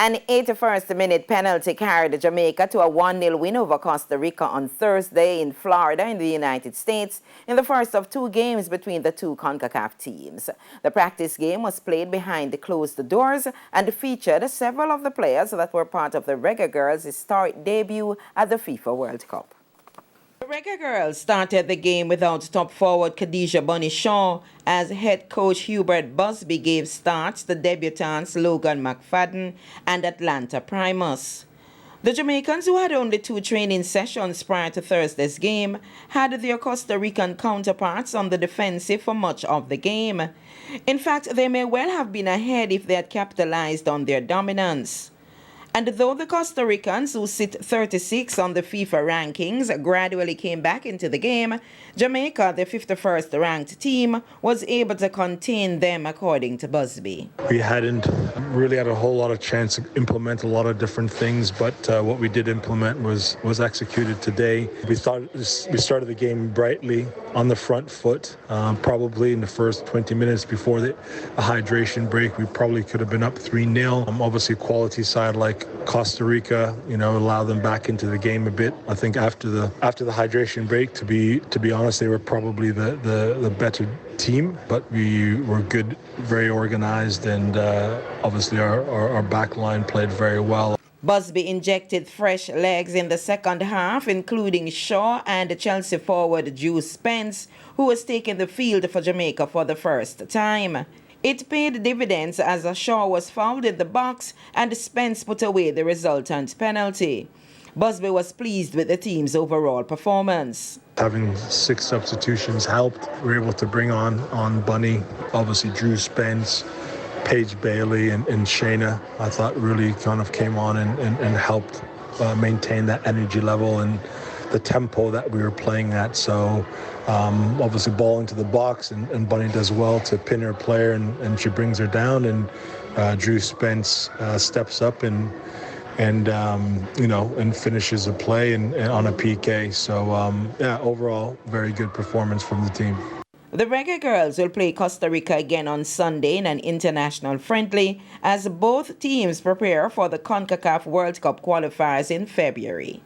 An 81st-minute penalty carried Jamaica to a 1-0 win over Costa Rica on Thursday in Florida in the United States in the first of two games between the two CONCACAF teams. The practice game was played behind the closed doors and featured several of the players that were part of the Reggae Girlz' historic debut at the FIFA World Cup. The Reggae Girlz started the game without top forward Khadijah Bunny Shaw as head coach Hubert Busby gave starts to debutants Logan McFadden and Atlanta Primus. The Jamaicans, who had only 2 training sessions prior to Thursday's game, had their Costa Rican counterparts on the defensive for much of the game. In fact, they may well have been ahead if they had capitalized on their dominance. And though the Costa Ricans, who sit 36 on the FIFA rankings, gradually came back into the game, Jamaica, the 51st ranked team, was able to contain them, according to Busby. We hadn't really had a whole lot of chance to implement a lot of different things, but what we did implement was executed today. We started the game brightly on the front foot, probably in the first 20 minutes before a hydration break. We probably could have been up 3-0. Obviously, quality side like Costa Rica, allow them back into the game a bit. I think after the hydration break, to be honest, they were probably the better team, but we were good, very organized, and obviously our back line played very well. Busby injected fresh legs in the second half, including Shaw and Chelsea forward Drew Spence, who was taking the field for Jamaica for the first time. It paid dividends as Shaw was fouled in the box and Spence put away the resultant penalty. Busby was pleased with the team's overall performance. Having 6 substitutions helped. We were able to bring on Bunny, obviously Drew Spence, Paige Bailey and Shayna. I thought really kind of came on and helped maintain that energy level and the tempo that we were playing at. So obviously ball into the box and Bunny does well to pin her player and she brings her down, and Drew Spence steps up and finishes a play and on a PK. So overall very good performance from the team. The Reggae Girlz will play Costa Rica again on Sunday in an international friendly as both teams prepare for the CONCACAF World Cup qualifiers in February.